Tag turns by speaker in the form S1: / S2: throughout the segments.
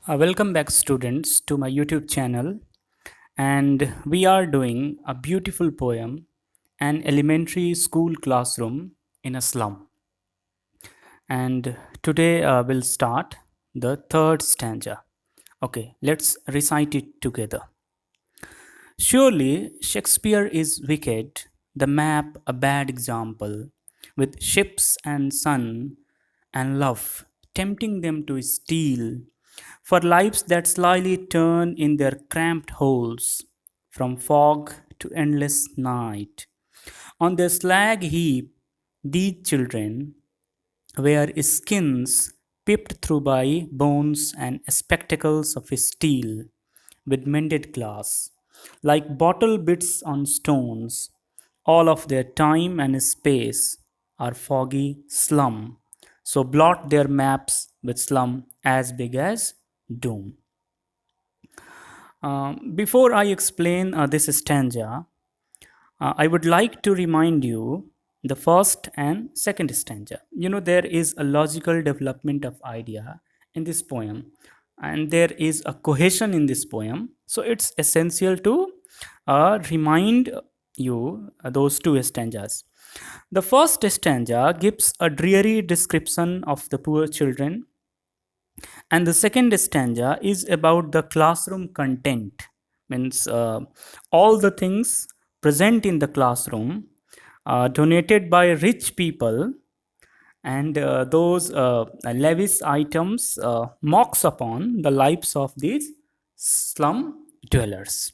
S1: Welcome back, students, to my YouTube channel. And we are doing a beautiful poem, An Elementary School Classroom in a Slum. And today we'll start the third stanza. Okay, let's recite it together. Surely Shakespeare is wicked, the map a bad example, with ships and sun and love, tempting them to steal, for lives that slyly turn in their cramped holes, from fog to endless night. On their slag heap, these children wear skins pipped through by bones and spectacles of steel with mended glass, like bottle bits on stones. All of their time and space are foggy slum, so blot their maps with slum as big as doom. Before I explain this stanza, I would like to remind you the first and second stanza. There is a logical development of idea in this poem, and there is a cohesion in this poem. So it's essential to remind you those two stanzas. The first stanza gives a dreary description of the poor children, and the second stanza is about the classroom content, means all the things present in the classroom donated by rich people, and those lavish items mocks upon the lives of these slum dwellers.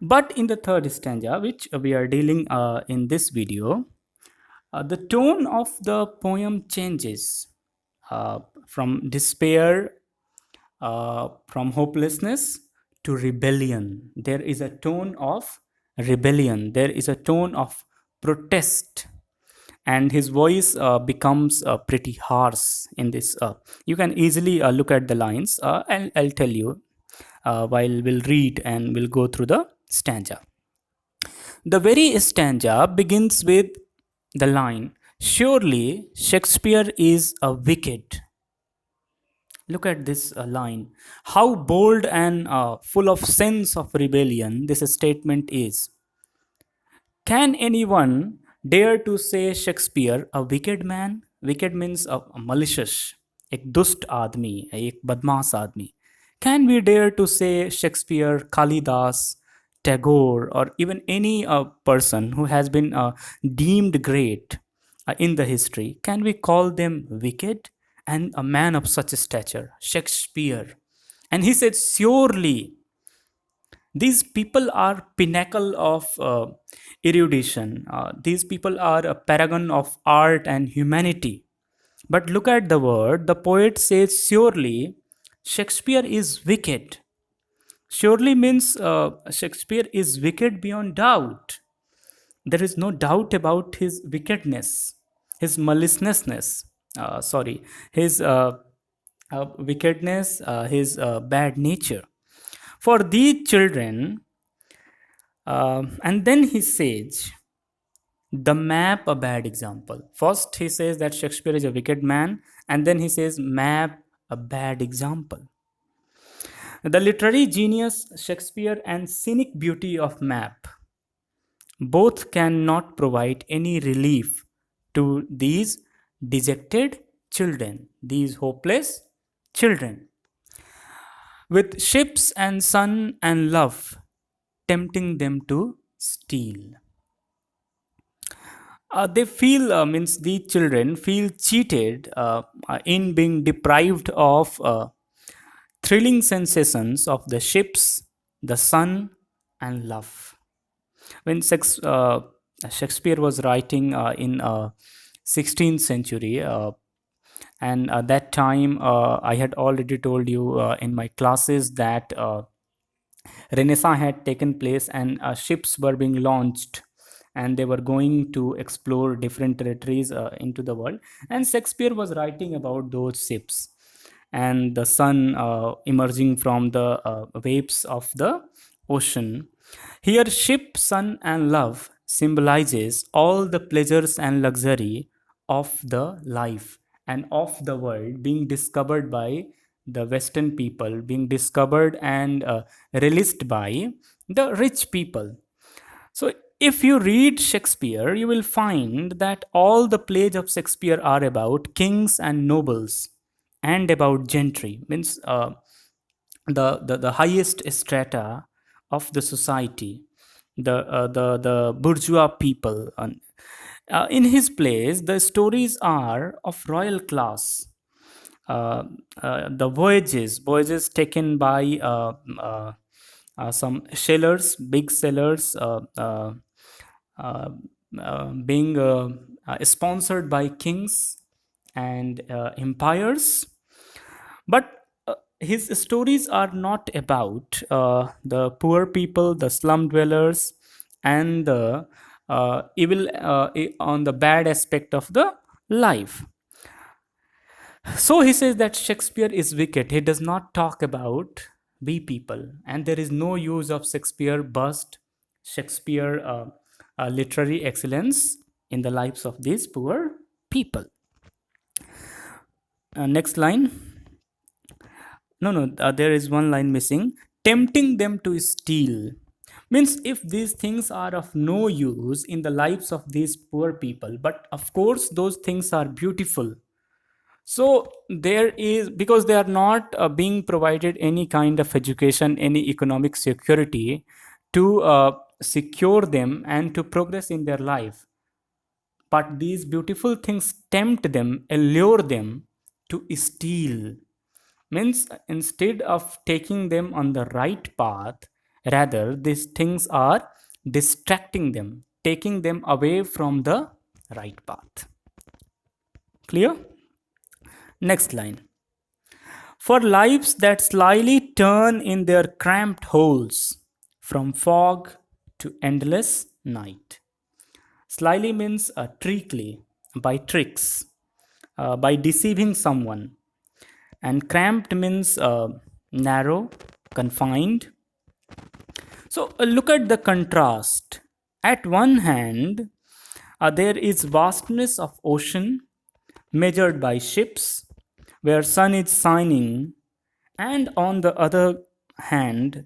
S1: But in the third stanza, which we are dealing in this video, the tone of the poem changes from despair, from hopelessness to rebellion. There is a tone of rebellion, there is a tone of protest, and his voice becomes pretty harsh in this. You can easily look at the lines. I'll tell you while we'll read and we'll go through the stanza. The very stanza begins with the line, "Surely Shakespeare is a wicked." Look at this line. How bold and full of sense of rebellion this statement is. Can anyone dare to say Shakespeare a wicked man? Wicked means a malicious, एक दुष्ट आदमी, एक बदमाश आदमी. Can we dare to say Shakespeare, Kalidas, Tagore, or even any person who has been deemed great in the history? Can we call them wicked? And a man of such stature, Shakespeare. And he said, surely these people are pinnacle of erudition. These people are a paragon of art and humanity. But look at the word. The poet says, surely Shakespeare is wicked. Surely means Shakespeare is wicked beyond doubt. There is no doubt about his wickedness, his maliciousness, sorry, his wickedness, his bad nature. For these children, and then he says, the map a bad example. First, he says that Shakespeare is a wicked man, and then he says, map a bad example. The literary genius, Shakespeare, and scenic beauty of map both cannot provide any relief to these dejected children, these hopeless children. With ships and sun and love tempting them to steal. They feel, means the children feel cheated in being deprived of thrilling sensations of the ships, the sun, and love. When Shakespeare was writing in 16th century, and at that time I had already told you in my classes that Renaissance had taken place, and ships were being launched, and they were going to explore different territories into the world. And Shakespeare was writing about those ships and the sun emerging from the waves of the ocean. Here, ship, sun, and love symbolizes all the pleasures and luxury of the life and of the world being discovered by the Western people, being discovered and released by the rich people. So, if you read Shakespeare, you will find that all the plays of Shakespeare are about kings and nobles and about gentry, means the highest strata of the society, the bourgeois people. In his plays, the stories are of royal class. Uh, the voyages taken by some sailors, big sailors, uh, being sponsored by kings and empires. But his stories are not about the poor people, the slum dwellers, and the evil on the bad aspect of the life. So he says that Shakespeare is wicked. He does not talk about we people, and there is no use of Shakespeare bust, Shakespeare literary excellence in the lives of these poor people. Next line. No, there is one line missing. Tempting them to steal. Means if these things are of no use in the lives of these poor people, but of course those things are beautiful. So there is, because they are not being provided any kind of education, any economic security to secure them and to progress in their life. But these beautiful things tempt them, allure them to steal. Means instead of taking them on the right path, rather these things are distracting them, taking them away from the right path. Clear? Next line. For lives that slyly turn in their cramped holes, from fog to endless night. Slyly means trickly, by tricks, by deceiving someone. And cramped means narrow, confined. So look at the contrast. At one hand, there is vastness of ocean measured by ships, where sun is shining, and on the other hand,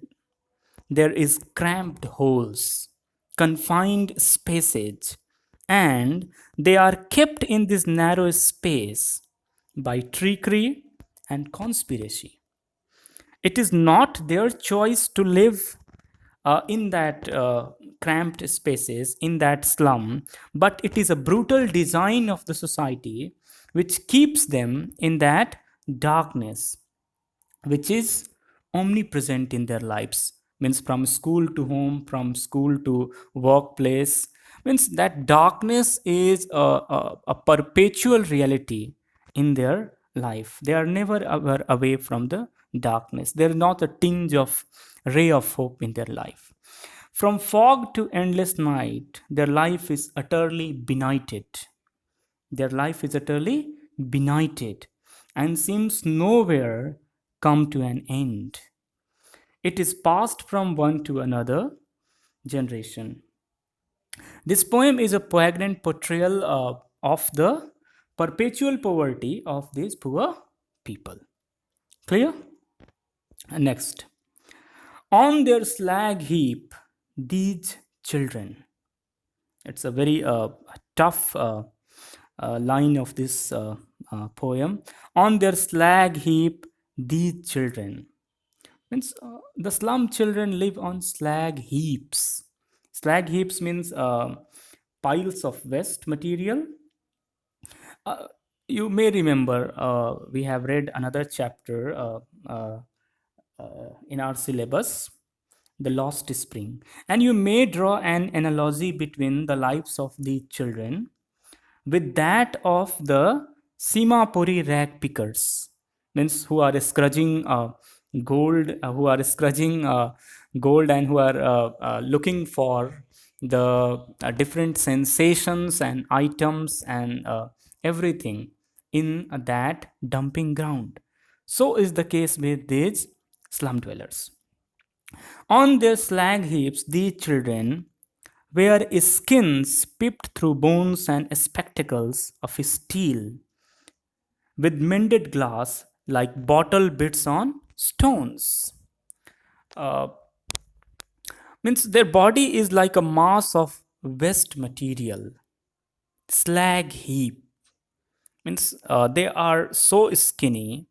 S1: there is cramped holes, confined spaces, and they are kept in this narrow space by trickery and conspiracy. It is not their choice to live in that cramped spaces, in that slum, but it is a brutal design of the society which keeps them in that darkness, which is omnipresent in their lives. Means from school to home, from school to workplace. Means that darkness is a perpetual reality in their life. They are never ever away from the darkness. There is not a tinge of ray of hope in their life. From fog to endless night, their life is utterly benighted. Their life is utterly benighted and seems nowhere come to an end. It is passed from one to another generation. This poem is a poignant portrayal of the perpetual poverty of these poor people. Clear? Next. On their slag heap, these children. It's a very tough line of this poem. On their slag heap, these children. Means the slum children live on slag heaps. Slag heaps means piles of waste material. Uh, you may remember we have read another chapter in our syllabus, the lost spring, and you may draw an analogy between the lives of the children with that of the Simapuri rag pickers, means who are scrounging gold, who are scrounging gold and who are looking for the different sensations and items and everything in that dumping ground. So is the case with these slum dwellers. On their slag heaps, these children wear skins pipped through bones and spectacles of steel, with mended glass like bottle bits on stones. Uh, Means their body is like a mass of waste material, slag heap. Means they are so skinny,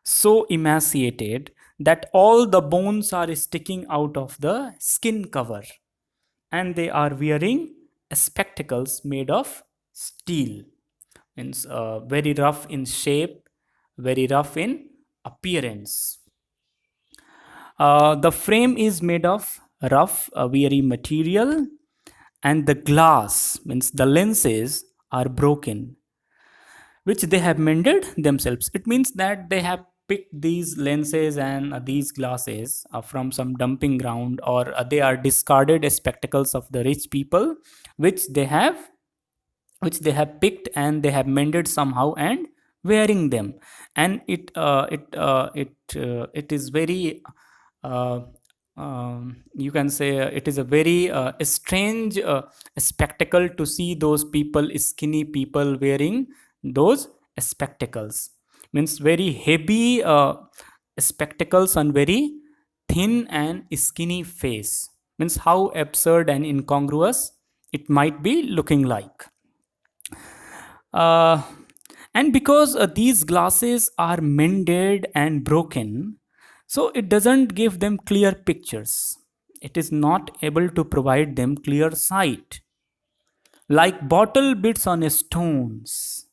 S1: so emaciated that all the bones are sticking out of the skin cover, and they are wearing spectacles made of steel. Means very rough in shape, very rough in appearance. The frame is made of rough, weary material, and the glass, means the lenses, are broken, which they have mended themselves. It means that they have picked these lenses and these glasses from some dumping ground, or they are discarded spectacles of the rich people, which they have picked and they have mended somehow and wearing them. And it is very uh, you can say it is a very strange spectacle to see those people, skinny people, wearing those spectacles. Means very heavy spectacles on very thin and skinny face. Means how absurd and incongruous it might be looking like. uh, and because these glasses are mended and broken, so it doesn't give them clear pictures. It is not able to provide them clear sight, like bottle bits on stones.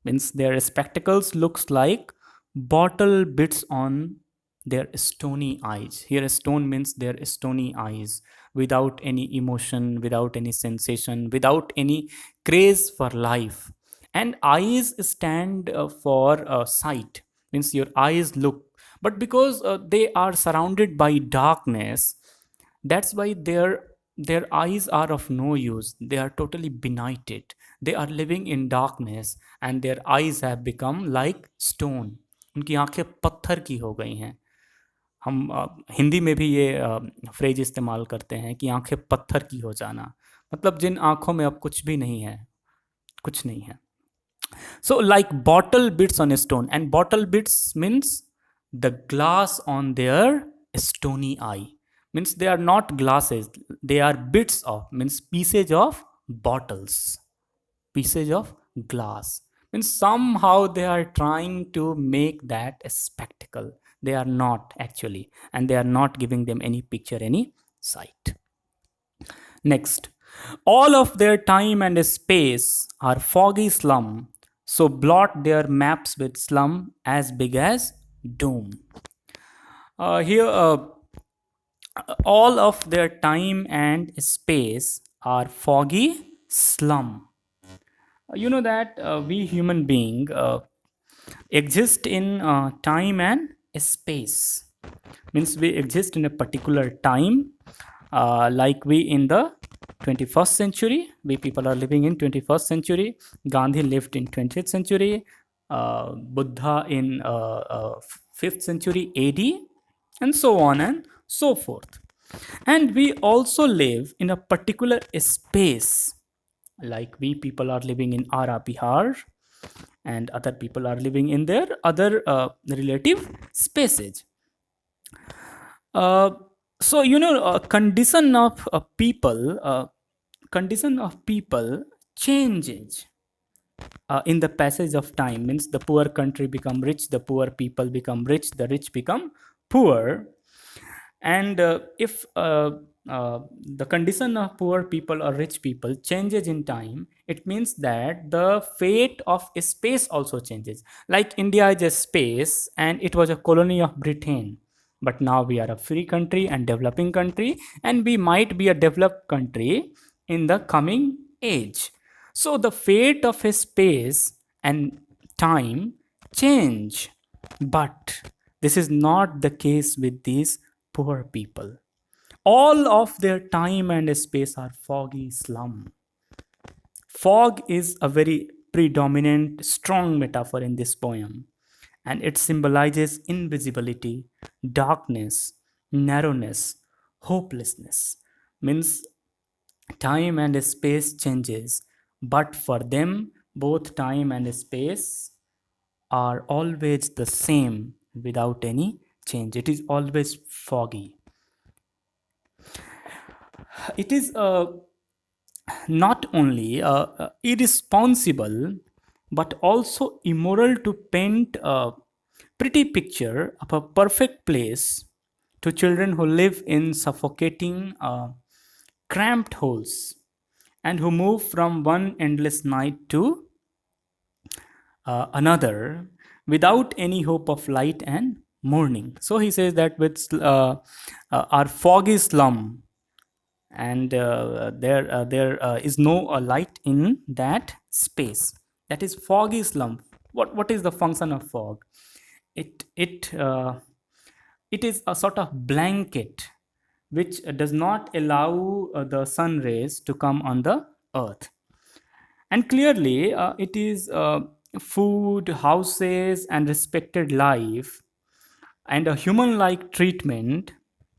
S1: Means their spectacles looks like bottle bits on their stony eyes. Here stone means their stony eyes, without any emotion, without any sensation, without any craze for life. And eyes stand for sight. Means your eyes look, but because they are surrounded by darkness, that's why their eyes are of no use. They are totally benighted. They are living in darkness, and their eyes have become like stone. उनकी आंखें पत्थर की हो गई हैं. हम हिंदी में भी ये फ्रेज इस्तेमाल करते हैं कि आंखें पत्थर की हो जाना. मतलब जिन आंखों में अब कुछ भी नहीं है, कुछ नहीं है. So like bottle bits on a stone, and bottle bits means the glass on their stony eye. Means they are not glasses, they are bits of, means pieces of bottles, pieces of glass. Means somehow they are trying to make that a spectacle. They are not actually, and they are not giving them any picture, any sight. Next, all of their time and space are foggy slum, so blot their maps with slum as big as doom. Here, all of their time and space are foggy slum. You know that we human being exist in time and space. Means we exist in a particular time, like we in the 21st century. We people are living in 21st century. Gandhi lived in 20th century. Buddha in 5th century AD, and so on and so forth. And we also live in a particular space, like we people are living in Ara Bihar, and other people are living in their other relative spaces. Uh, so condition of people changes in the passage of time. Means the poor country become rich, the poor people become rich, the rich become poor. And if the condition of poor people or rich people changes in time, it means that the fate of space also changes. Like India is a space and it was a colony of Britain, but now we are a free country and developing country, and we might be a developed country in the coming age. So the fate of a space and time change, but this is not the case with these poor people. All of their time and space are foggy slum. Fog is a very predominant, strong metaphor in this poem, and it symbolizes invisibility, darkness, narrowness, hopelessness. Means time and space changes, but for them, both time and space are always the same without any change. It is always foggy. It is not only irresponsible but also immoral to paint a pretty picture of a perfect place to children who live in suffocating, cramped holes and who move from one endless night to another without any hope of light and morning. So he says that with our foggy slum, and there is no light in that space. That is foggy slum. What is the function of fog? It is a sort of blanket which does not allow the sun rays to come on the earth. And clearly, it is food, houses, and respected life and a human like treatment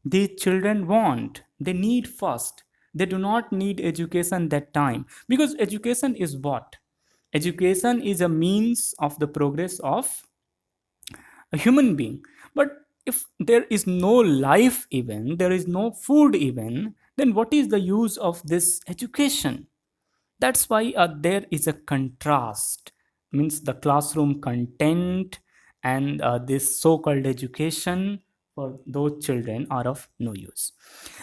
S1: these children want. They need first. They do not need education that time, because education is what? Education is a means of the progress of a human being. But if there is no life, even there is no food, even then what is the use of this education? That's why there is a contrast, means the classroom content and this so-called education for those children are of no use,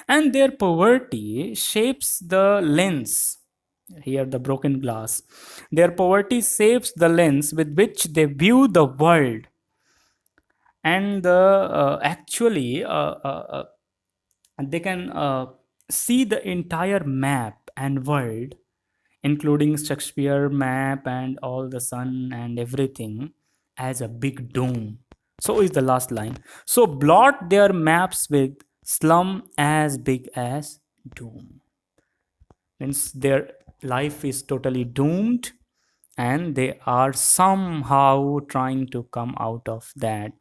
S1: and their poverty shapes the lens. Here the broken glass, their poverty shapes the lens with which they view the world, and actually they can see the entire map and world, including Shakespeare map and all the sun and everything, as a big dome. So is the last line. So blot their maps with slum as big as doom. Means their life is totally doomed and they are somehow trying to come out of that.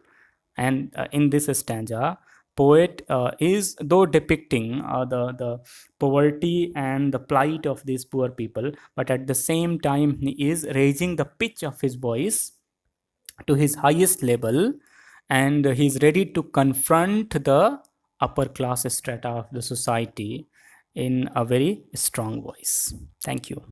S1: And in this stanza, poet is though depicting the poverty and the plight of these poor people, but at the same time he is raising the pitch of his voice to his highest level, and he is ready to confront the upper class strata of the society in a very strong voice. Thank you.